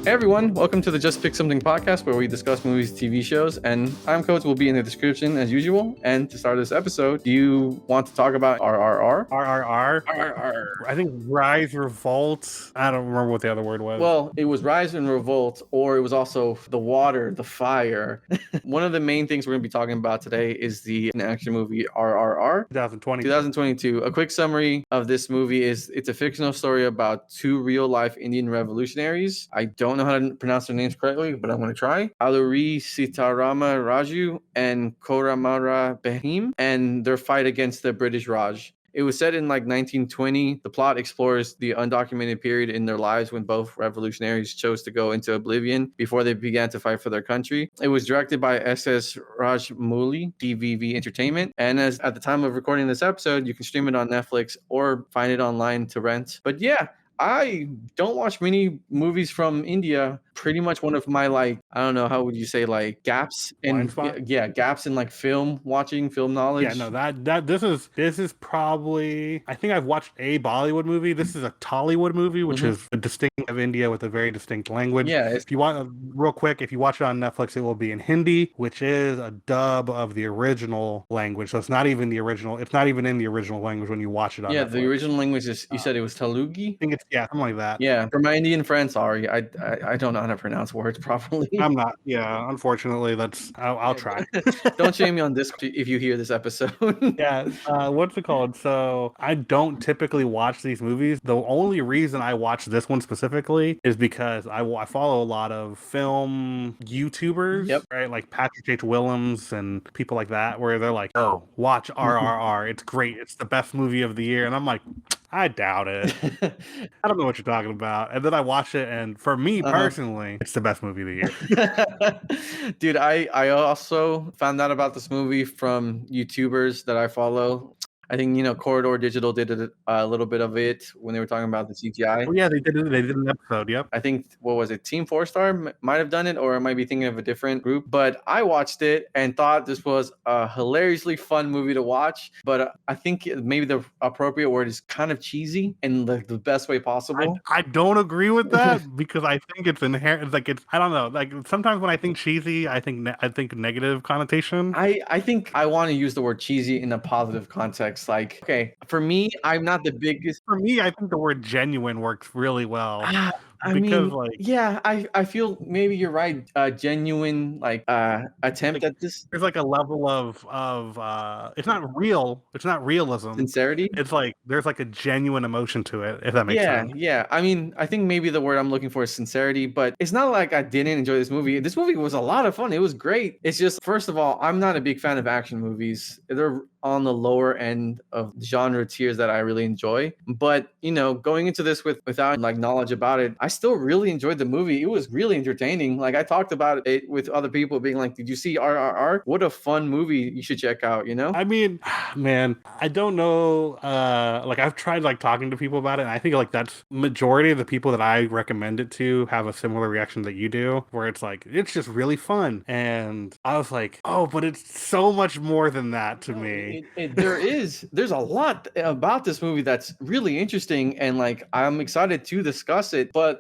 Hey everyone, welcome to the Just Pick Something podcast where we discuss movies, TV shows, and time codes will be in the description as usual. And to start this episode, do you want to talk about RRR? RRR? RRR. I think Rise, Revolt. I don't remember what the other word was. Well, it was Rise and Revolt, or it was also the water, the fire. One of the main things we're going to be talking about today is the action movie RRR. 2022. A quick summary of this movie is it's a fictional story about two real-life Indian revolutionaries. I don't know how to pronounce their names correctly, but I'm going to try. Alluri Sitarama Raju and Koramara Behim, and their fight against the British Raj. It was set in like 1920. The plot explores the undocumented period in their lives when both revolutionaries chose to go into oblivion before they began to fight for their country. It was directed by S.S. Rajmouli, DVV Entertainment. And as at the time of recording this episode, you can stream it on Netflix or find it online to rent. But yeah, I don't watch many movies from India. Pretty much one of my, like, I don't know, how would you say, like, gaps in gaps in like film watching, film knowledge. Yeah, no, this is probably, I think I've watched a Bollywood movie. This is a Tollywood movie, which is a distinct of India with a very distinct language. Yeah, if you want, real quick, if you watch it on Netflix, it will be in Hindi, which is a dub of the original language. So it's not even the original. It's not even in the original language when you watch it on Netflix. The original language is, you said it was Telugu? I think it's, something like that. Yeah, for my Indian friends, sorry, I don't know how to pronounce words properly. I'm not. Yeah, unfortunately, I'll try. Don't shame me on this if you hear this episode. What's it called? So I don't typically watch these movies. The only reason I watch this one specifically is because I follow a lot of film YouTubers, right? Like Patrick H. Willems and people like that, where they're like, "Oh, watch RRR. It's great. It's the best movie of the year." And I'm like, I doubt it. I don't know what you're talking about. And then I watched it, and for me personally, it's the best movie of the year. Dude, I also found out about this movie from YouTubers that I follow. I think, Corridor Digital did a little bit of it when they were talking about the CGI. Oh, yeah, they did an episode, yep. I think, what was it, Team 4-Star might have done it, or I might be thinking of a different group. But I watched it and thought this was a hilariously fun movie to watch. But I think maybe the appropriate word is kind of cheesy in the best way possible. I don't agree with that because I think it's inherent. Like, I don't know. Like, sometimes when I think cheesy, I think negative connotation. I think I want to use the word cheesy in a positive context. Like, okay, for me, I'm not the biggest. For me, I think the word genuine works really well. I feel maybe you're right. Genuine, like, attempt at this. There's like a level of it's not real. It's not realism. Sincerity. It's like there's like a genuine emotion to it, if that makes sense. Yeah. I mean, I think maybe the word I'm looking for is sincerity, but it's not like I didn't enjoy this movie. This movie was a lot of fun. It was great. It's just, first of all, I'm not a big fan of action movies. They're on the lower end of genre tiers that I really enjoy. But, going into this without like knowledge about it, I still really enjoyed the movie. It was really entertaining. Like, I talked about it with other people being like, did you see RRR? What a fun movie you should check out, I mean, man, I don't know. Like, I've tried like talking to people about it, and I think like that's majority of the people that I recommend it to have a similar reaction that you do, where it's like, it's just really fun. And I was like, oh, but it's so much more than that to me. There's a lot about this movie that's really interesting, and like, I'm excited to discuss it, but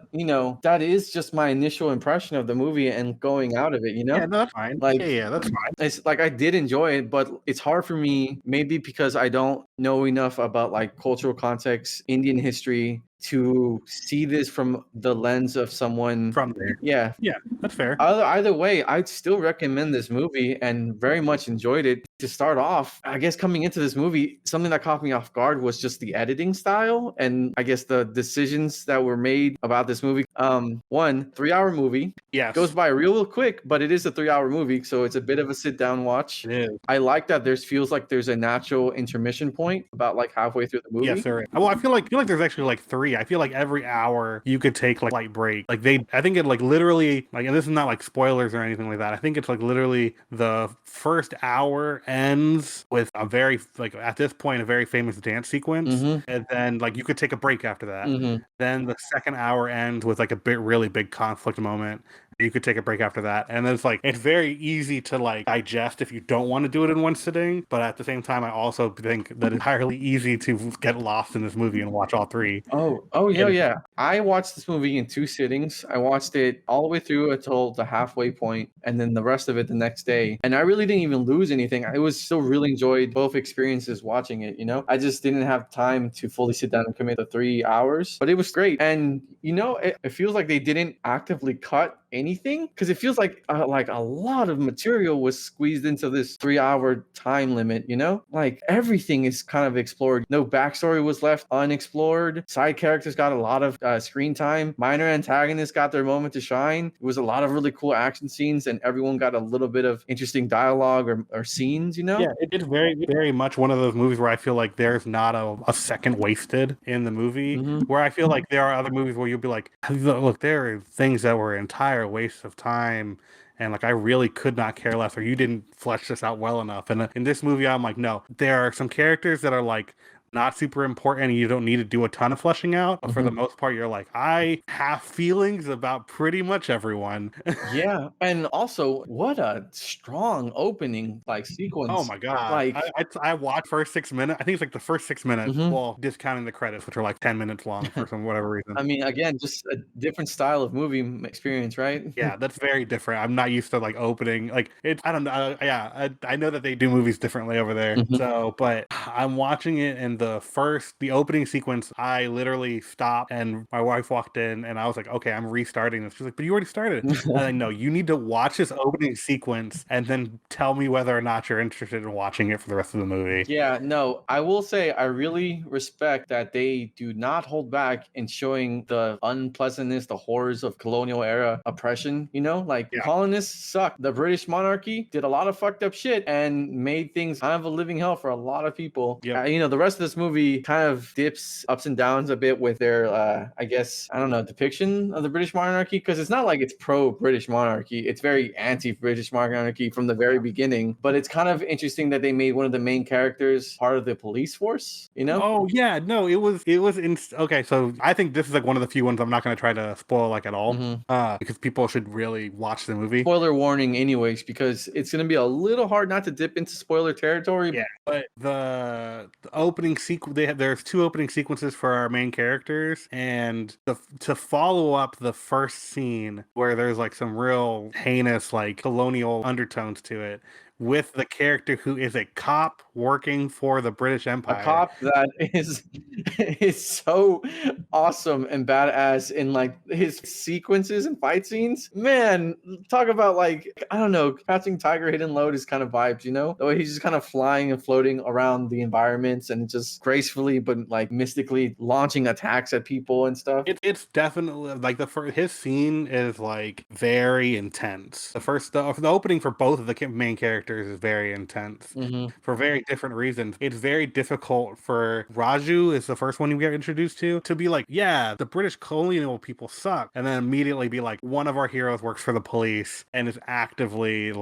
that is just my initial impression of the movie and going out of it, Yeah, no, that's fine. Like, yeah, that's fine. It's like, I did enjoy it, but it's hard for me, maybe because I don't know enough about like cultural context, Indian history, to see this from the lens of someone from there. Yeah, that's fair. Either way, I'd still recommend this movie and very much enjoyed it. To start off, I guess coming into this movie, something that caught me off guard was just the editing style, and I guess the decisions that were made about this movie. 1 3-hour movie. Yes. Goes by real quick, but it is a 3-hour movie, so it's a bit of a sit down watch. It is. I like that feels like there's a natural intermission point about like halfway through the movie. Yes, there is. Well, I feel like there's actually like 3. I feel like every hour you could take like a light break. Like, I think it like literally, like, and this is not like spoilers or anything like that. I think it's like literally the first hour ends with a very, like, at this point, a very famous dance sequence. And then like you could take a break after that. Then the second hour ends with like a really big conflict moment. You could take a break after that. And then it's very easy to like digest if you don't want to do it in one sitting. But at the same time, I also think that it's entirely easy to get lost in this movie and watch all three. Oh, yeah, yeah. I watched this movie in 2 sittings. I watched it all the way through until the halfway point, and then the rest of it the next day. And I really didn't even lose anything. I was still really enjoyed both experiences watching it, you know? I just didn't have time to fully sit down and commit the 3 hours, but it was great. And, you know, it feels like they didn't actively cut anything because it feels like a lot of material was squeezed into this 3 hour time limit, you know? Like everything is kind of explored. No backstory was left unexplored. Side characters got a lot of screen time. Minor antagonists got their moment to shine. It was a lot of really cool action scenes, and everyone got a little bit of interesting dialogue or scenes, you know? Yeah, it's very, very much one of those movies where I feel like there's not a second wasted in the movie. Where I feel like there are other movies where you'll be like, look, there are things that were entire waste of time. And like, I really could not care less, or you didn't flesh this out well enough. And in this movie, I'm like, no, there are some characters that are like not super important and you don't need to do a ton of fleshing out. But for the most part, you're like, I have feelings about pretty much everyone. Yeah. And also, what a strong opening like sequence. Oh my god! Like, I watched first 6 minutes. I think it's like the first 6 minutes. Well, discounting the credits, which are like 10 minutes long for some whatever reason. I mean, again, just a different style of movie experience, right? Yeah, that's very different. I'm not used to like opening like it's. I don't know. Yeah, I know that they do movies differently over there. So, but I'm watching it, and the opening sequence, I literally stopped, and my wife walked in, and I was like, okay, I'm restarting this. She's like, but you already started it. And I know you need to watch this opening sequence and then tell me whether or not you're interested in watching it for the rest of the movie. Yeah, no, I will say I really respect that they do not hold back in showing the unpleasantness, the horrors of colonial era oppression, you know? Like, colonists suck. The British monarchy did a lot of fucked up shit and made things kind of a living hell for a lot of people. You know, the rest of this movie kind of dips ups and downs a bit with their, I guess, I don't know, depiction of the British monarchy, because it's not like it's pro-British monarchy. It's very anti-British monarchy from the very beginning, but it's kind of interesting that they made one of the main characters part of the police force, you know? Oh yeah, no, it was okay. So I think this is like one of the few ones I'm not going to try to spoil like at all, because people should really watch the movie. Spoiler warning, anyways, because it's going to be a little hard not to dip into spoiler territory. Yeah, but the opening sequence, there's 2 opening sequences for our main characters, and to follow up the first scene where there's like some real heinous like colonial undertones to it, with the character who is a cop working for the British Empire. A cop that is so awesome and badass in like his sequences and fight scenes. Man, talk about like, I don't know, Crouching Tiger, Hidden Load is kind of vibes, you know? The way he's just kind of flying and floating around the environments and just gracefully but like mystically launching attacks at people and stuff. It's definitely like his scene is like very intense. The opening for both of the main characters is very intense for very different reasons. It's very difficult for Raju, is the first one you get introduced to be like, yeah, the British colonial people suck, and then immediately be like, one of our heroes works for the police and is actively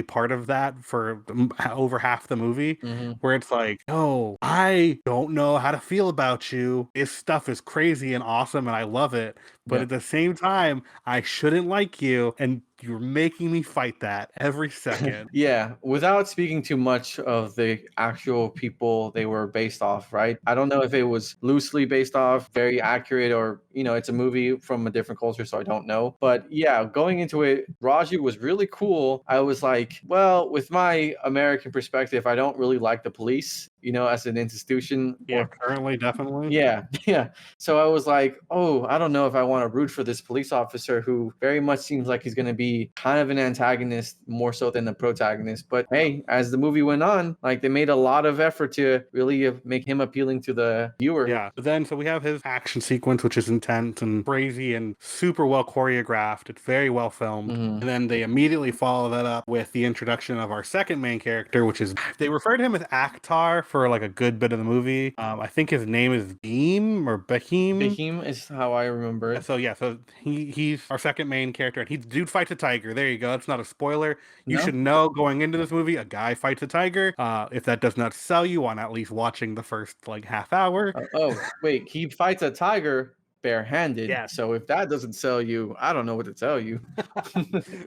part of that for over half the movie, where it's like, oh, I don't know how to feel about you. This stuff is crazy and awesome and I love it, but at the same time, I shouldn't like you, and you're making me fight that every second. Yeah, without speaking too much of the actual people they were based off, right? I don't know if it was loosely based off, very accurate, or, you know, it's a movie from a different culture, so I don't know. But yeah, going into it, Raju was really cool. I was like, well, with my American perspective, I don't really like the police, you know, as an institution. Yeah, currently, definitely. Yeah. So I was like, oh, I don't know if I want to root for this police officer who very much seems like he's going to be kind of an antagonist more so than the protagonist. But hey, as the movie went on, like they made a lot of effort to really make him appealing to the viewer. Yeah. But then, so we have his action sequence, which is intense and crazy and super well choreographed. It's very well filmed. And then they immediately follow that up with the introduction of our second main character, which is, they refer to him as Akhtar for like a good bit of the movie. I think his name is Beam or Bahim. Bahim is how I remember it. So yeah, so he's our second main character, and dude fights a tiger. There you go. It's not a spoiler. You should know going into this movie, a guy fights a tiger. If that does not sell you on at least watching the first like half hour. Oh, wait, he fights a tiger barehanded. Yeah. So if that doesn't sell you, I don't know what to tell you.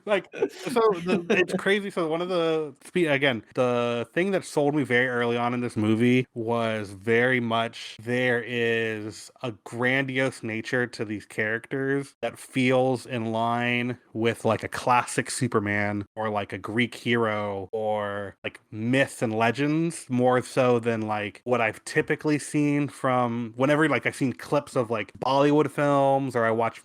Like, it's crazy. So one of the again, the thing that sold me very early on in this movie was very much there is a grandiose nature to these characters that feels in line with like a classic Superman or like a Greek hero or like myths and legends, more so than like what I've typically seen from whenever like I've seen clips of like Bollywood films or I watch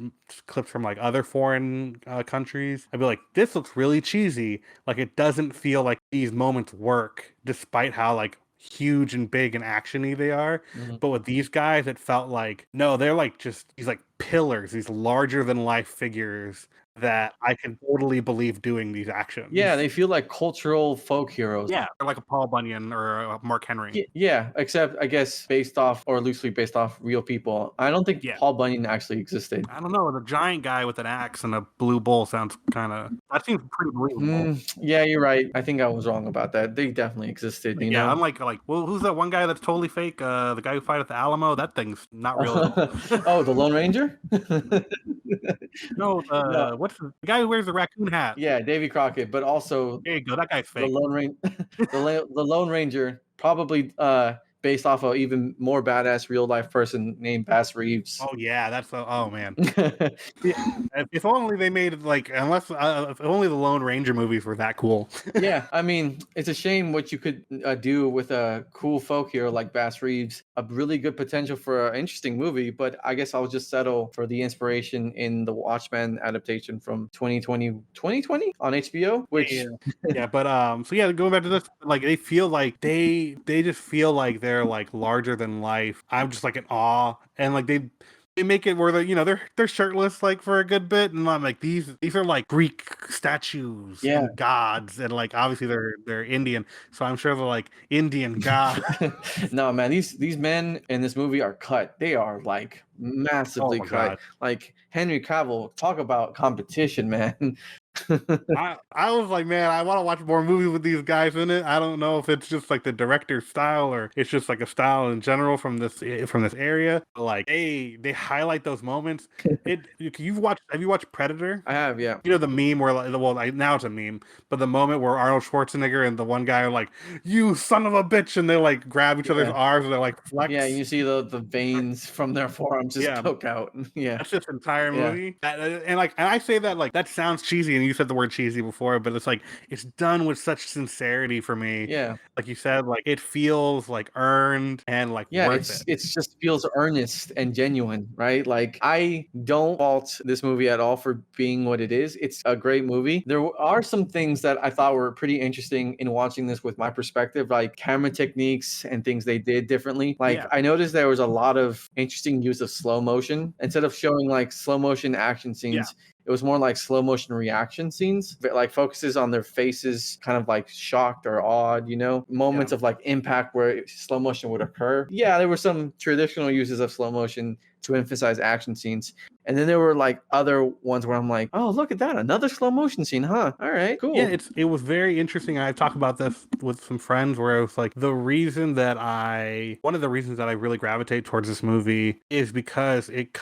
clips from like other foreign countries. I'd be like, this looks really cheesy. Like it doesn't feel like these moments work, despite how like huge and big and actiony they are. Mhm. But with these guys, it felt like no, they're like just these like pillars, these larger than life figures that I can totally believe doing these actions. Yeah, they feel like cultural folk heroes. Yeah, or like a Paul Bunyan or a Mark Henry. Yeah, except I guess based off or loosely based off real people. I don't think Yeah. Paul Bunyan actually existed. I don't know. The giant guy with an axe and a blue bowl sounds kind of. That seems pretty believable. Yeah, you're right. I think I was wrong about that. They definitely existed, you know? Unlike well, who's that one guy that's totally fake? The guy who fight at the Alamo. That thing's not real at all. Oh, the Lone Ranger? No, No. what's the guy who wears the raccoon hat? Yeah, Davy Crockett, but also There you go. That guy's the fake. the Lone Ranger, probably based off of even more badass real life person named Bass Reeves. Oh yeah, that's oh man. If only they made it like if only the Lone Ranger movies were that cool. Yeah, I mean, it's a shame what you could do with a cool folk hero like Bass Reeves. A really good potential for an interesting movie, but I guess I'll just settle for the inspiration in the Watchmen adaptation from 2020 on HBO, which yeah, but so yeah, going back to this, like they feel like they just feel like they're like larger than life. I'm just like in awe, and like they make it where they're shirtless like for a good bit, and I'm like these are like Greek statues and gods, and like obviously they're Indian, so I'm sure they're like Indian gods. No man, these men in this movie are cut. They are like massively cut. God. Like Henry Cavill, talk about competition, man. I was like, man, I want to watch more movies with these guys in it. I don't know if it's just like the director's style or it's just like a style in general from this area. But like they highlight those moments. Have you watched Predator? I have, yeah. You know the meme where now it's a meme, but the moment where Arnold Schwarzenegger and the one guy are like, "You son of a bitch," and they like grab each other's arms and they're like flex. Yeah, you see the veins from their forearms just poke out. Yeah, that's this entire movie. And I say that like that sounds cheesy, and you said the word cheesy before, but it's like it's done with such sincerity for me. Yeah, like you said, like it feels like earned and like worth it just feels earnest and genuine, right? Like I don't fault this movie at all for being what it is. It's a great movie. There are some things that I thought were pretty interesting in watching this with my perspective, like camera techniques and things they did differently. Like I noticed there was a lot of interesting use of slow motion instead of showing like slow motion action scenes. It was more like slow motion reaction scenes, but like focuses on their faces, kind of like shocked or awed, moments of like impact where slow motion would occur. Yeah, there were some traditional uses of slow motion to emphasize action scenes. And then there were like other ones where I'm like, oh, look at that. Another slow motion scene, huh? All right, cool. Yeah, it was very interesting. I talked about this with some friends where it was like one of the reasons that I really gravitate towards this movie is because it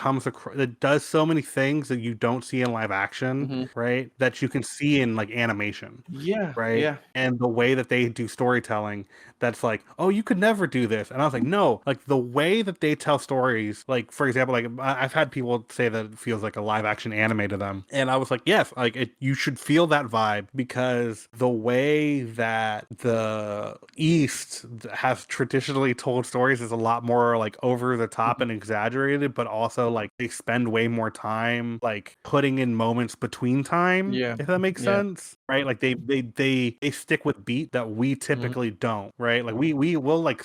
does so many things that you don't see in live action, right? That you can see in like animation. Yeah. Right. Yeah. And the way that they do storytelling, that's like, oh, you could never do this. And I was like, no, like the way that they tell stories, like for example, like I've had people say that it feels like a live action anime to them. And I was like, yes, like you should feel that vibe because the way that the East has traditionally told stories is a lot more like over the top and exaggerated, but also like they spend way more time like putting in moments between time. Yeah. If that makes sense. Right. Like they stick with beat that we typically don't. Right. Like we'll like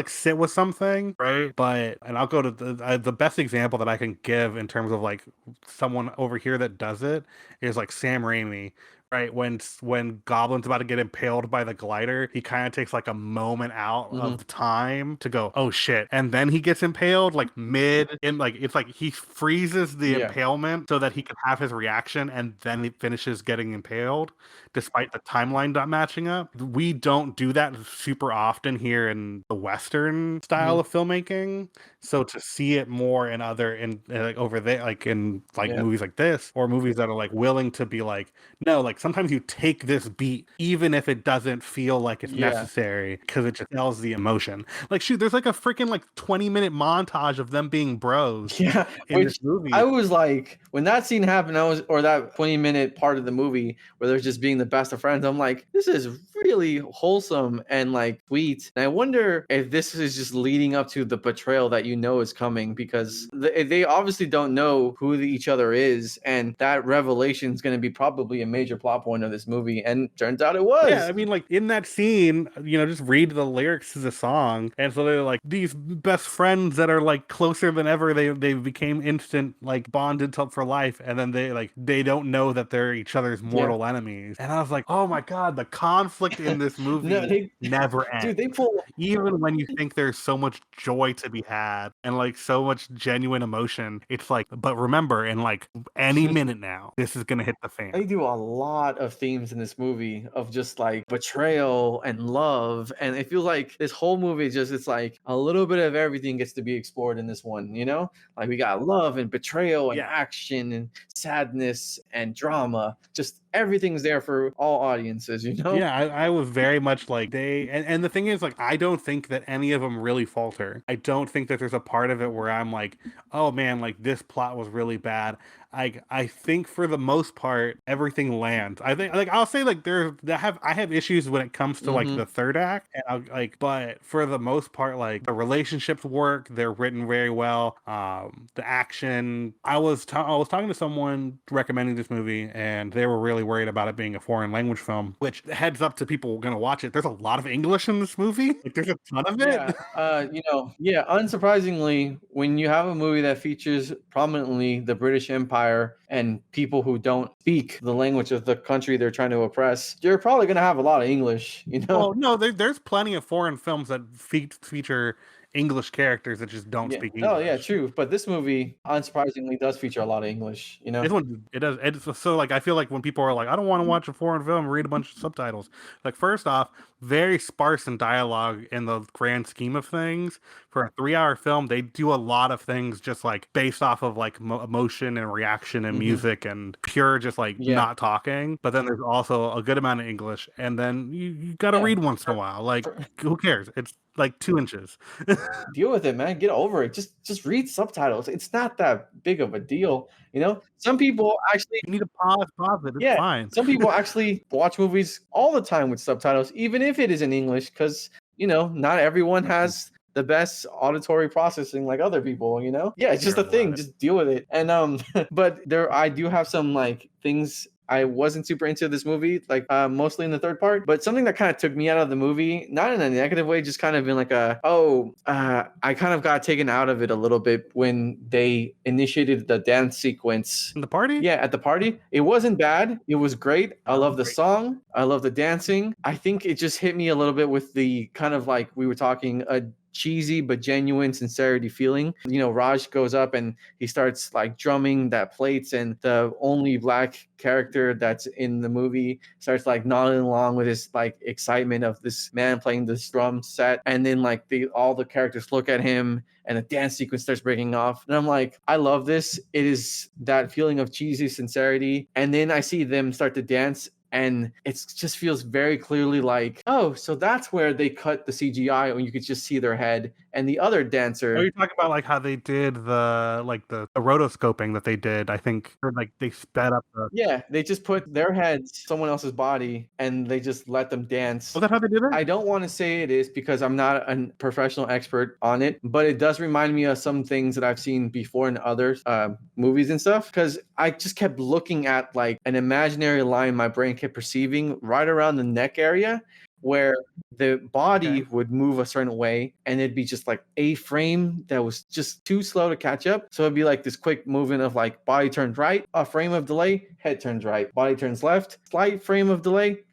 sit with something, right? And I'll go to the best example that I can give in terms of like someone over here that does it is like Sam Raimi, right? When Goblin's about to get impaled by the glider, he kind of takes like a moment out of time to go, oh shit. And then he gets impaled like mid in like it's like he freezes the impalement so that he can have his reaction and then he finishes getting impaled despite the timeline not matching up. We don't do that super often here in the Western style of filmmaking. So to see it more in like over there, like in like movies like this, or movies that are like willing to be like, no, like sometimes you take this beat even if it doesn't feel like it's necessary because it just tells the emotion. Like shoot, there's like a freaking like 20-minute montage of them being bros. Yeah, in this movie. I was like, when that scene happened, or that 20-minute part of the movie where they're just being the best of friends, I'm like, this is really wholesome and like sweet. And I wonder if this is just leading up to the betrayal that you know is coming, because they obviously don't know who each other is, and that revelation is going to be probably a major plot point of this movie. And turns out it was. Yeah, I mean, like in that scene, just read the lyrics to the song, and so they're like these best friends that are like closer than ever. They became instant like bonded for life, and then they don't know that they're each other's mortal enemies. And I was like, oh my god, the conflict in this movie never ends. Dude, they pull even when you think there's so much joy to be had and like so much genuine emotion, it's like, but remember, in like any minute now, this is gonna hit the fan. They do a lot of themes in this movie of just like betrayal and love, and it feels like this whole movie it's like a little bit of everything gets to be explored in this one, like we got love and betrayal and action and sadness and drama. Just everything's there for all audiences, Yeah, I was very much like and the thing is, like, I don't think that any of them really falter. I don't think that there's a part of it where I'm like, oh man, like this plot was really bad. I think for the most part everything lands. I think, like, I'll say like I have issues when it comes to like the third act, and but for the most part, like the relationships work. They're written very well. The action. I was talking to someone recommending this movie, and they were really worried about it being a foreign language film. Which, heads up to people gonna watch it, there's a lot of English in this movie. Like, there's a ton of it. Unsurprisingly, when you have a movie that features prominently the British Empire and people who don't speak the language of the country they're trying to oppress, you're probably going to have a lot of English, Well, no, there's plenty of foreign films that feature English characters that just don't speak English. Oh yeah, true. But this movie, unsurprisingly, does feature a lot of English. This one, it does. So like, I feel like when people are like, I don't want to watch a foreign film, read a bunch of subtitles. Like, first off, very sparse in dialogue in the grand scheme of things. For a 3-hour film, they do a lot of things just like based off of like emotion and reaction and music and pure just like not talking. But then there's also a good amount of English, and then you got to read once in a while. Like, who cares? It's like 2 inches. Deal with it, man. Get over it. Just read subtitles. It's not that big of a deal. Some people actually you need to pause it. It's fine. Some people actually watch movies all the time with subtitles, even if it is in English, because not everyone has the best auditory processing like other people. It's just a thing. Just deal with it. And but I do have some like things I wasn't super into this movie, like mostly in the third part. But something that kind of took me out of the movie, not in a negative way, just kind of in like I kind of got taken out of it a little bit when they initiated the dance sequence. In the party? Yeah, at the party. It wasn't bad. It was great. I love the song. I love the dancing. I think it just hit me a little bit with the kind of like we were talking, a cheesy but genuine sincerity feeling. Raj goes up and he starts like drumming that plates, and the only black character that's in the movie starts like nodding along with his like excitement of this man playing this drum set. And then like all the characters look at him and the dance sequence starts breaking off. And I'm like, I love this. It is that feeling of cheesy sincerity. And then I see them start to dance, and it just feels very clearly like, oh, so that's where they cut the CGI when you could just see their head. And the other dancer. Are you talking about like how they did the rotoscoping that they did? I think, or like they sped up the. Yeah, they just put their heads someone else's body and they just let them dance. Was that how they did it? I don't want to say it is because I'm not a professional expert on it, but it does remind me of some things that I've seen before in other movies and stuff. Because I just kept looking at like an imaginary line my brain kept perceiving right around the neck area, where the body Okay. would move a certain way and it'd be just like a frame that was just too slow to catch up. So it'd be like this quick movement of like body turns right, a frame of delay, head turns right, body turns left, slight frame of delay,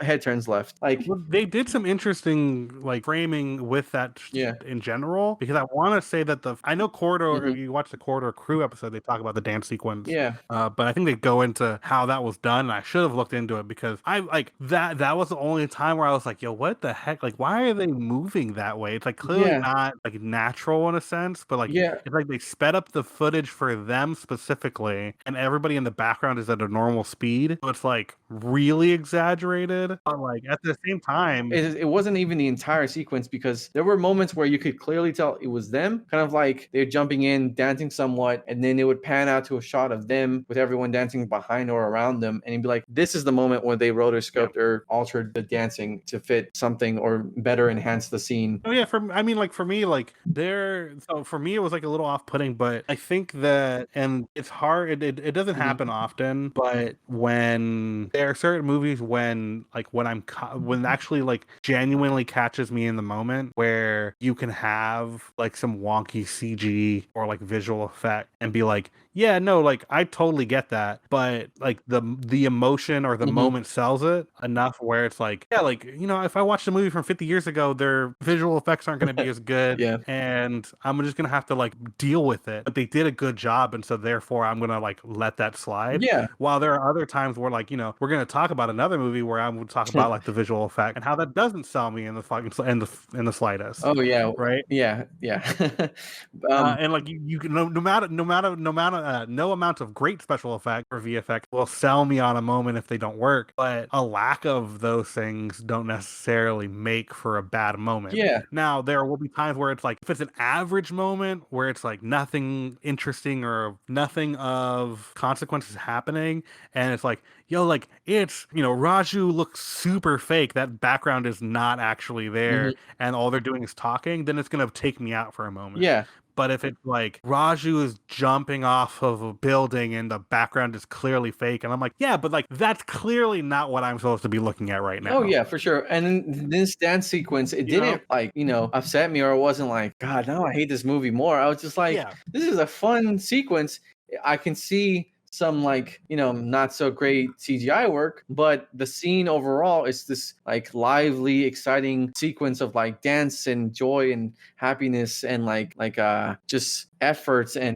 head turns left. Like, Well, they did some interesting like framing with that yeah. in general, because I want to say that I know Corridor, if Mhm. you watch the Corridor Crew episode, they talk about the dance sequence. Yeah. But I think they go into how that was done, and I should have looked into it because I like that was the only time where I was like, yo, what the heck? Like, why are they moving that way? It's like clearly Yeah. not like natural in a sense, but like Yeah. it's like they sped up the footage for them specifically, and everybody in the background is at a normal speed. So it's like really exaggerated. But like at the same time, It wasn't even the entire sequence, because there were moments where you could clearly tell it was them, kind of like they're jumping in, dancing somewhat, and then it would pan out to a shot of them with everyone dancing behind or around them, and you'd be like, this is the moment where they rotoscoped or altered the dancing to fit something or better enhance the scene. oh yeah, I mean, like for me, like so for me it was like a little off-putting, but I think that, and it's hard, it doesn't Mhm. happen often, but when there are certain movies when when actually like genuinely catches me in the moment, where you can have like some wonky CG or like visual effect and be like, yeah, no, like I totally get that, but like the emotion or the Mhm. moment sells it enough where it's like, yeah, like, you know, if I watched a movie from 50 years ago, their visual effects aren't going to be as good, Yeah. and I'm just going to have to like deal with it. But they did a good job, and so therefore I'm going to like let that slide. Yeah. While there are other times where, like, you know, we're going to talk about another movie where I'm going to talk about like the visual effect and how that doesn't sell me in the fucking in the slightest. Oh yeah. Right. Yeah. Yeah. And like you can no amount of great special effect or VFX will sell me on a moment if they don't work, but a lack of those things don't necessarily make for a bad moment. Yeah. Now there will be times where it's like, if it's an average moment where it's like nothing interesting or nothing of consequences happening, and it's like, yo, like it's, you know, Raju looks super fake, that background is not actually there, Mhm. and all they're doing is talking, then it's gonna take me out for a moment. Yeah. But if it's like Raju is jumping off of a building and the background is clearly fake, and I'm like, yeah, but like that's clearly not what I'm supposed to be looking at right now. Oh yeah, for sure. And in this dance sequence, it You know? didn't like, upset me, or it wasn't like, God, now I hate this movie more. I was just like, Yeah. this is a fun sequence. I can see some like, not so great CGI work, but the scene overall is this like lively, exciting sequence of like dance and joy and happiness and just efforts and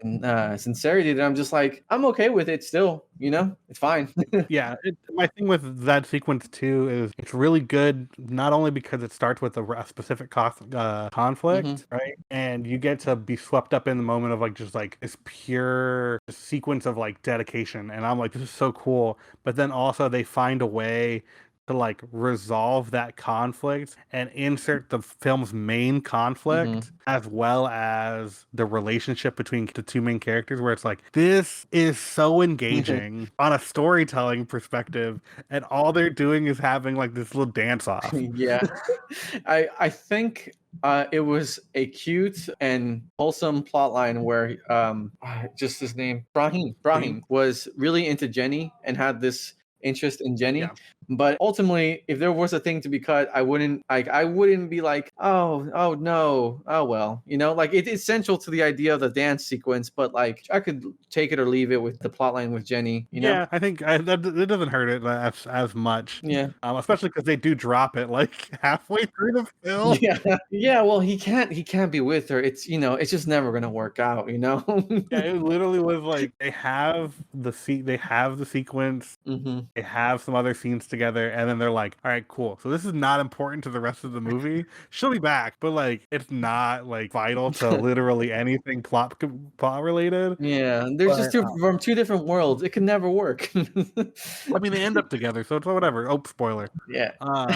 sincerity that I'm just like, I'm okay with it still, it's fine. Yeah, my thing with that sequence too is it's really good, not only because it starts with a specific conflict, right? And you get to be swept up in the moment of like just like this pure sequence of like dedication, and I'm like, this is so cool. But then also they find a way to like resolve that conflict and insert the film's main conflict as well as the relationship between the two main characters, where it's like, this is so engaging on a storytelling perspective, and all they're doing is having like this little dance off. Yeah. I think it was a cute and wholesome plot line where just his name, Brahim was really into Jenny and had this interest in Jenny. Yeah. But ultimately, if there was a thing to be cut, I wouldn't be like, oh no, oh well, like it's central to the idea of the dance sequence, but like I could take it or leave it with the plot line with Jenny, Yeah, I think that it doesn't hurt it as much. Yeah. Especially because they do drop it like halfway through the film. Yeah. Yeah, well, he can't be with her. It's it's just never gonna work out, Yeah, it literally was like they have the sequence, they have some other scenes together, and then they're like, all right, cool. So this is not important to the rest of the movie. She'll be back, but like it's not like vital to literally anything plot related. Yeah, there's just from two different worlds. It could never work. I mean, they end up together, so it's whatever. Oh, spoiler. Yeah. Um,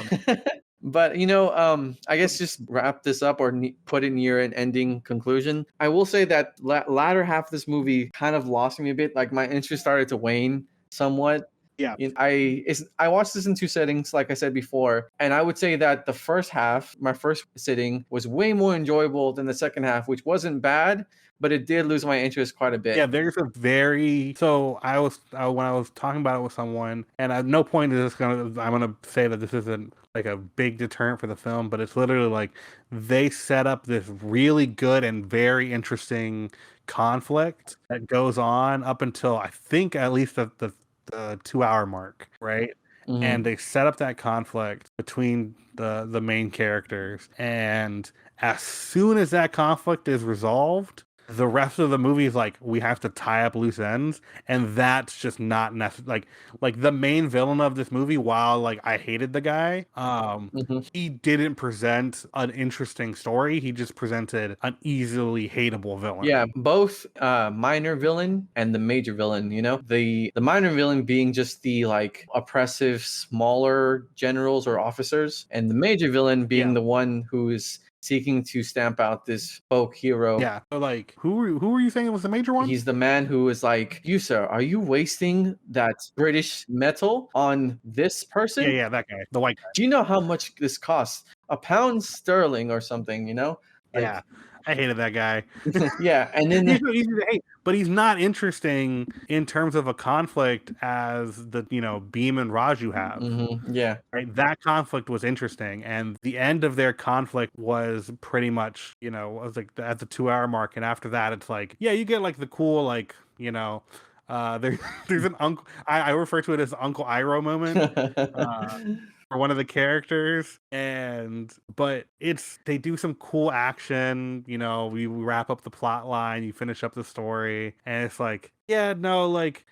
But I guess just wrap this up or put it near an ending conclusion. I will say that latter half of this movie kind of lost me a bit. Like my interest started to wane somewhat. Yeah. I watched this in two settings, like I said before, and I would say that the first half, my first sitting, was way more enjoyable than the second half, which wasn't bad, but it did lose my interest quite a bit. Yeah, there's a very so when I was talking about it with someone, and at no point is this I'm gonna say that this isn't like a big deterrent for the film, but it's literally like they set up this really good and very interesting conflict that goes on up until I think at least the 2 hour mark, right? And they set up that conflict between the main characters, and as soon as that conflict is resolved, the rest of the movie is like we have to tie up loose ends, and that's just not necessary. Like the main villain of this movie, while like I hated the guy, he didn't present an interesting story. He just presented an easily hateable villain. Yeah, both minor villain and the major villain, you know? The minor villain being just the like oppressive smaller generals or officers, and the major villain being the one who is seeking to stamp out this folk hero. Yeah. So like who were you saying was the major one? He's the man who is like, you sir, are you wasting that British metal on this person? Yeah, that guy, the white guy. Do you know how much this costs? £1 sterling or something, you know? Like, yeah. I hated that guy. Yeah, and then he's so easy to hate, but he's not interesting in terms of a conflict as the Beam and Raju have. Yeah, right. That conflict was interesting, and the end of their conflict was pretty much was like at the 2 hour mark, and after that, it's like you get like the cool like there's an uncle. I refer to it as Uncle Iroh moment. For one of the characters, but they do some cool action, we wrap up the plot line, you finish up the story, and it's like like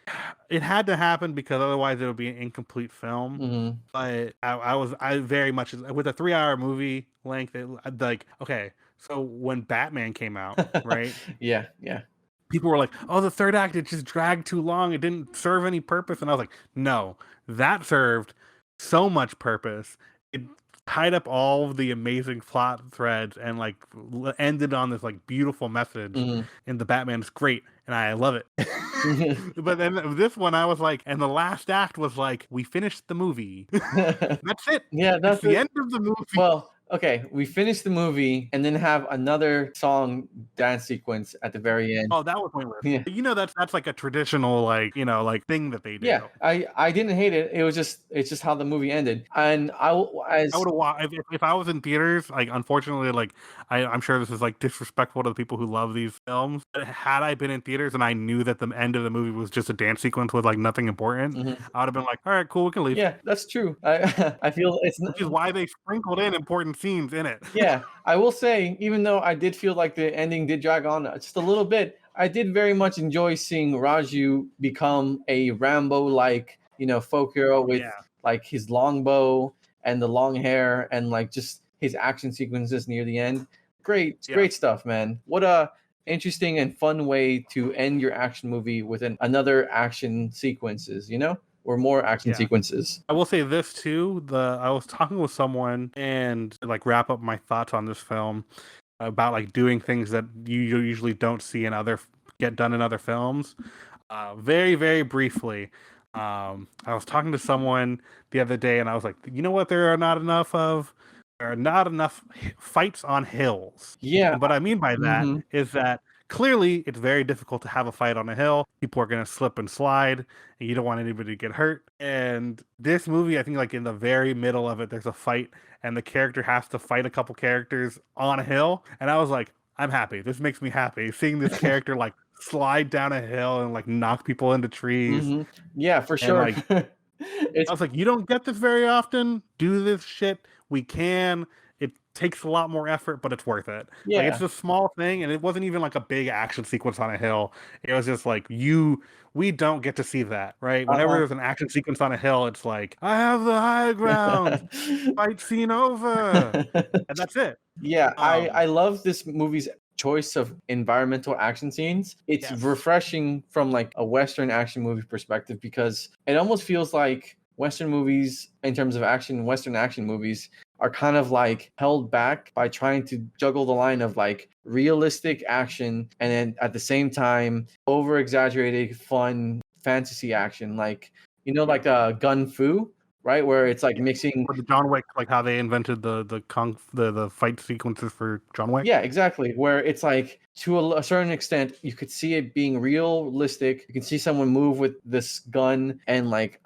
it had to happen because otherwise it would be an incomplete film. But I very much with a 3 hour movie length, like okay, so when Batman came out, right? yeah People were like, oh, the third act, it just dragged too long, it didn't serve any purpose, and I was like, no, that served so much purpose. It tied up all of the amazing plot threads and like ended on this like beautiful message in the Batman. It's great and I love it. But then this one I was like, and the last act was like, we finished the movie. That's it. Yeah, that's the end of the movie. Well, okay, we finished the movie and then have another song dance sequence at the very end. Oh, that was pointless. Yeah. That's like a traditional like thing that they do. Yeah, I didn't hate it. It's just how the movie ended. And I would have if I was in theaters, like unfortunately, like I'm sure this is like disrespectful to the people who love these films. But had I been in theaters and I knew that the end of the movie was just a dance sequence with like nothing important, I would have been like, all right, cool, we can leave. Yeah, that's true. I feel which is why they sprinkled in important scenes in it. Yeah, I will say, even though I did feel like the ending did drag on just a little bit, I did very much enjoy seeing Raju become a Rambo-like, folk hero with like his longbow and the long hair and like just his action sequences near the end. Great stuff, man. What a interesting and fun way to end your action movie with another action sequences, or more action sequences. I will say this too. I was talking with someone and like wrap up my thoughts on this film about like doing things that you usually don't see get done in other films. Very, very briefly. I was talking to someone the other day and I was like, you know what? There are not enough fights on hills. Yeah. And what I mean by that is that clearly it's very difficult to have a fight on a hill. People are going to slip and slide and you don't want anybody to get hurt. And this movie, I think like in the very middle of it, there's a fight and the character has to fight a couple characters on a hill. And I was like, I'm happy. This makes me happy seeing this character like slide down a hill and like knock people into trees. Yeah, for sure. Like, I was like, you don't get this very often. Do this shit. We can. It takes a lot more effort, but it's worth it. Yeah. Like, it's a small thing, and it wasn't even like a big action sequence on a hill. It was just like we don't get to see that, right? Whenever there's an action sequence on a hill, it's like, I have the high ground. Fight scene over. And that's it. Yeah, I love this movie's choice of environmental action scenes. It's refreshing from like a Western action movie perspective because it almost feels like Western movies, in terms of action, Western action movies are kind of like held back by trying to juggle the line of like realistic action and then at the same time over exaggerated fun fantasy action. Like like gun fu, right? Where it's like mixing. Or the John Wick, like how they invented the fight sequences for John Wick. Yeah, exactly. Where it's like to a certain extent, you could see it being realistic. You can see someone move with this gun and like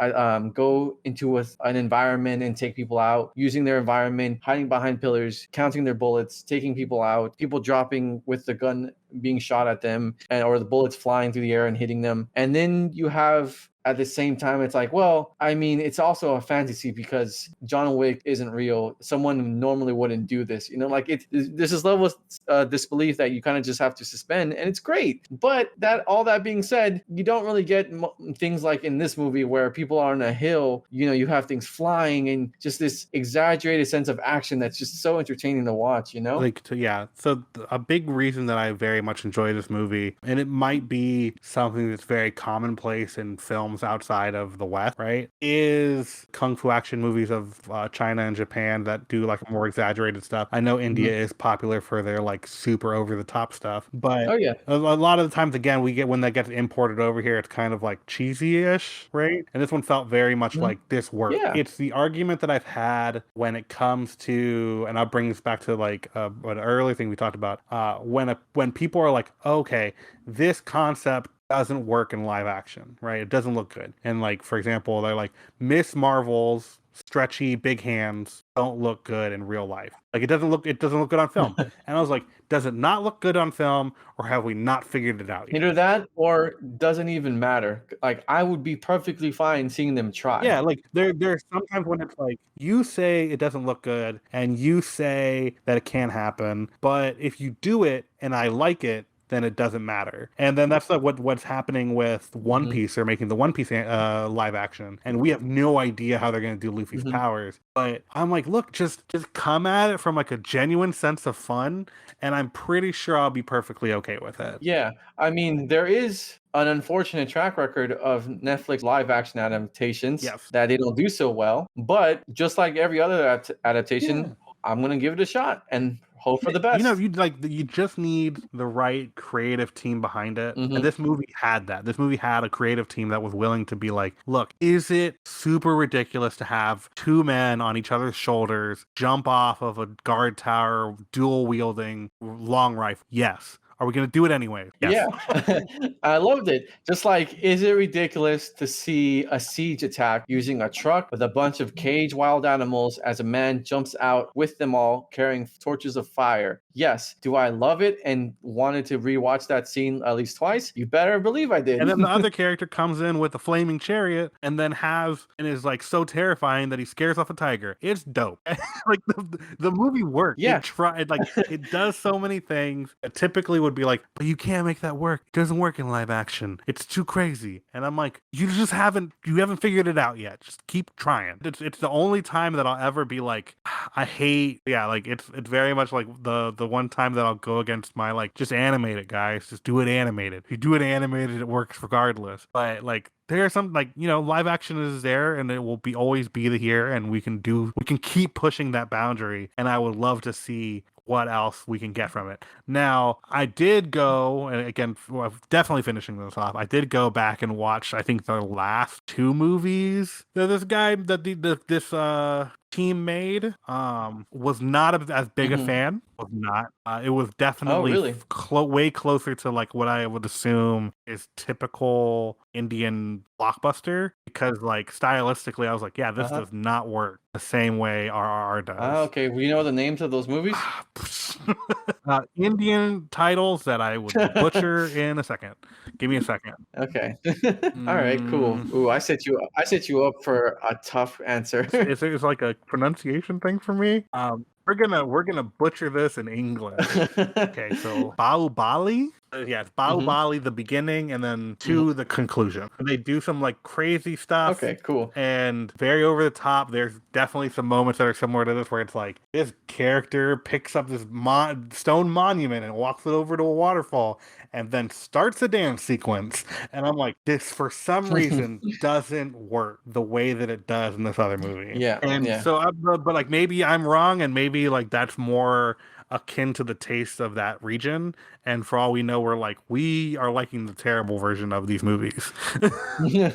go into an environment and take people out, using their environment, hiding behind pillars, counting their bullets, taking people out, people dropping with the gun being shot at them, or the bullets flying through the air and hitting them. And then you have, at the same time, it's like, well, I mean, it's also a fantasy because John Wick isn't real. Someone normally wouldn't do this, like there's this level of disbelief that you kind of just have to suspend, and it's great. But all that being said, you don't really get things like in this movie where people are on a hill, you have things flying and just this exaggerated sense of action that's just so entertaining to watch, So a big reason that I very much enjoy this movie, and it might be something that's very commonplace in films outside of the West, right, is kung fu action movies of China and Japan that do like more exaggerated stuff. I know India is popular for their like super over the top stuff, but a lot of the times, again, when that gets imported over here, it's kind of like cheesy-ish, right? And this one felt very much like this worked. Yeah. It's the argument that I've had when it comes to, and I'll bring this back to like an earlier thing we talked about, when people are like, okay, this concept doesn't work in live action, right? It doesn't look good. And like, for example, they're like, Miss Marvel's stretchy big hands don't look good in real life. Like it doesn't look good on film. And I was like, does it not look good on film, or have we not figured it out yet? Either that or doesn't even matter. Like I would be perfectly fine seeing them try. Yeah, like there's sometimes when it's like you say it doesn't look good and you say that it can't happen, but if you do it and I like it, then it doesn't matter. And then that's like what's happening with One Piece. They're making the One Piece live action, and we have no idea how they're going to do Luffy's powers. But I'm like, look, just come at it from like a genuine sense of fun, and I'm pretty sure I'll be perfectly okay with it. Yeah, I mean, there is an unfortunate track record of Netflix live action adaptations that they don't do so well. But just like every other adaptation, I'm going to give it a shot and hope for the best. You just need the right creative team behind it. And this movie had that. This movie had a creative team that was willing to be like, look, is it super ridiculous to have two men on each other's shoulders jump off of a guard tower, dual wielding long rifle? Yes. Are we going to do it anyway? Yes. Yeah, I loved it. Just like, is it ridiculous to see a siege attack using a truck with a bunch of caged wild animals as a man jumps out with them all carrying torches of fire? Yes. Do I love it and wanted to rewatch that scene at least twice? You better believe I did. And then the other character comes in with a flaming chariot and then is like so terrifying that he scares off a tiger. It's dope. Like the movie worked. Yeah. It tried, like it does so many things that typically would be like, but you can't make that work. It doesn't work in live action. It's too crazy. And I'm like, you haven't figured it out yet. Just keep trying. It's the only time that I'll ever be like, I hate, like it's very much like the one time that I'll go against my like, just animate it, guys. Just do it animated. If you do it animated, it works regardless. But like, there's some like, live action is there and it will always be here, and we can keep pushing that boundary, and I would love to see what else we can get from it. Now, I did go, and again, definitely finishing this off, I did go back and watch, I think, the last two movies that this guy, this team made, was not as big a fan. Was not. It was definitely way closer to like what I would assume is typical Indian blockbuster, because like stylistically I was like, yeah, this does not work the same way RRR does. Okay, we know the names of those movies. Indian titles that I would butcher in a second. Give me a second. Okay. All right, cool. Ooh, I set you up for a tough answer. It's like a pronunciation thing for me. We're gonna butcher this in English. Okay, so Bahubali. It's Bahubali, the beginning, and then to the conclusion. And they do some like crazy stuff. Okay, cool. And very over the top. There's definitely some moments that are similar to this, where it's like this character picks up this stone monument and walks it over to a waterfall, and then starts a dance sequence. And I'm like, this for some reason doesn't work the way that it does in this other movie. Yeah. And so, but like maybe I'm wrong, and maybe like that's more akin to the taste of that region. And for all we know, we are liking the terrible version of these movies. Oh You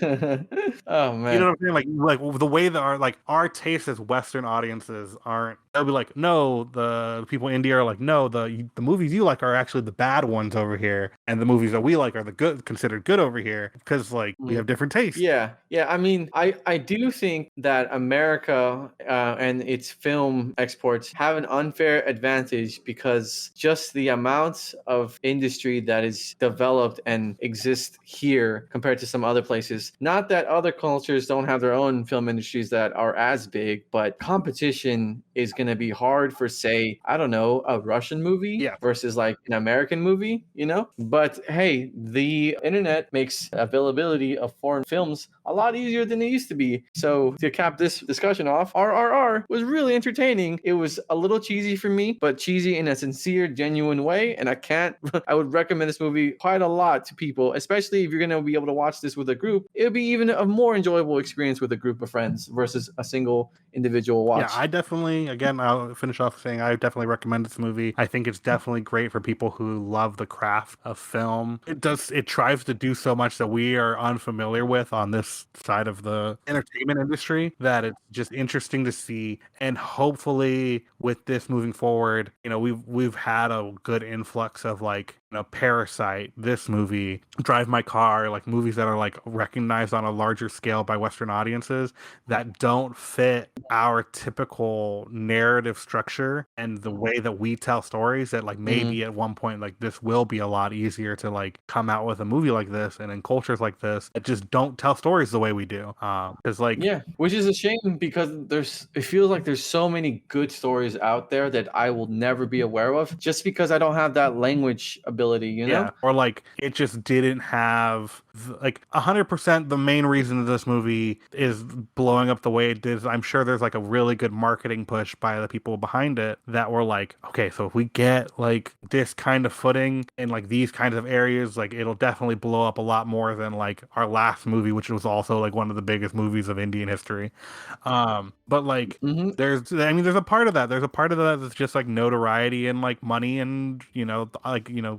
know man. what I'm saying? Like the way that our taste as Western audiences aren't. They'll be like, no, the people in India are like, no, the movies you like are actually the bad ones over here, and the movies that we like are the good, considered good over here, because like we have different tastes. Yeah, yeah. I mean, I do think that America and its film exports have an unfair advantage because just the amount of industry that is developed and exists here compared to some other places. Not that other cultures don't have their own film industries that are as big, but competition is going to be hard for, say, I don't know, a Russian movie Yeah. versus like an American movie, you know? But hey, the internet makes availability of foreign films a lot easier than it used to be. So to cap this discussion off, RRR was really entertaining. It was a little cheesy for me, but cheesy in a sincere, genuine way. And I would recommend this movie quite a lot to people, especially if you're going to be able to watch this with a group. It would be even a more enjoyable experience with a group of friends versus a single individual watch. Yeah, I definitely, again, I'll finish off saying I definitely recommend this movie. I think it's definitely great for people who love the craft of film. It tries to do so much that we are unfamiliar with on this side of the entertainment industry that it's just interesting to see. And hopefully with this moving forward, we've had a good influx of like, Parasite, this movie, Drive My Car, like movies that are like recognized on a larger scale by Western audiences that don't fit our typical narrative structure and the way that we tell stories, that like maybe at one point like this will be a lot easier to like come out with a movie like this, and in cultures like this that just don't tell stories the way we do, because which is a shame because it feels like there's so many good stories out there that I will never be aware of just because I don't have that language ability, you know? Or like it just didn't have like 100%. The main reason this movie is blowing up the way it did, I'm sure there's like a really good marketing push by the people behind it that were like, okay, so if we get like this kind of footing in like these kinds of areas, like it'll definitely blow up a lot more than like our last movie, which was also like one of the biggest movies of Indian history. But like there's a part of that. There's a part of that that's just like notoriety and like money and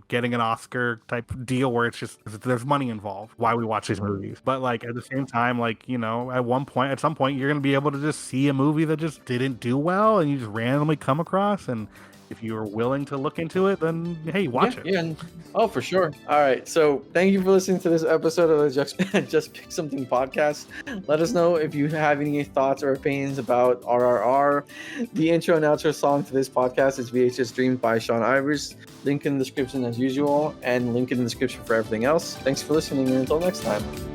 getting an Oscar type deal where it's just there's money involved. Why we watch these movies, but like at the same time, like at some point, you're gonna be able to just see a movie that just didn't do well, and you just randomly come across, and if you're willing to look into it, then hey, watch it. Yeah. Oh, for sure. All right. So thank you for listening to this episode of the Just Pick Something podcast. Let us know if you have any thoughts or opinions about RRR. The intro and outro song to this podcast is VHS Dreams by Sean Ivers. Link in the description as usual, and link in the description for everything else. Thanks for listening, and until next time.